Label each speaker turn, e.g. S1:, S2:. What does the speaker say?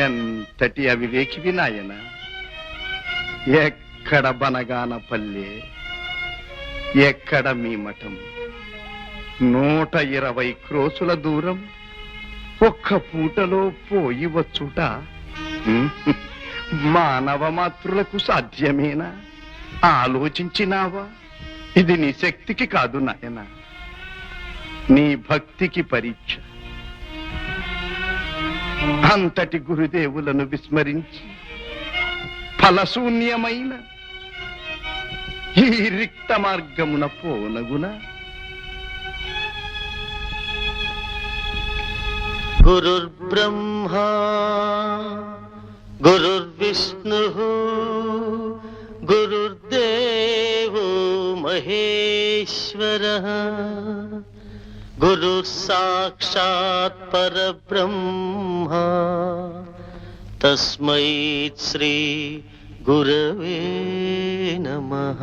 S1: ఎంతటి అవివేకివి నాయన. ఎక్కడ బనగాన పల్లె, ఎక్కడ మీ మఠం. 120 క్రోసుల దూరం ఒక్క పూటలో పోయి వచ్చుట మానవ మాతృలకు సాధ్యమేనా? ఆలోచించినావా? ఇది నీ శక్తికి కాదు నాయన, నీ భక్తికి పరీక్ష. అంతటి గురుదేవులను విస్మరించి ఫలశూన్యమైన ఈ రిక్త మార్గమున పోనగున.
S2: గురుర్బ్రహ్మా గురుర్విష్ణుః గురుర్దేవో మహేశ్వరః గురుః సాక్షాత్ పరబ్రహ్మ తస్మై శ్రీ గురవే నమః.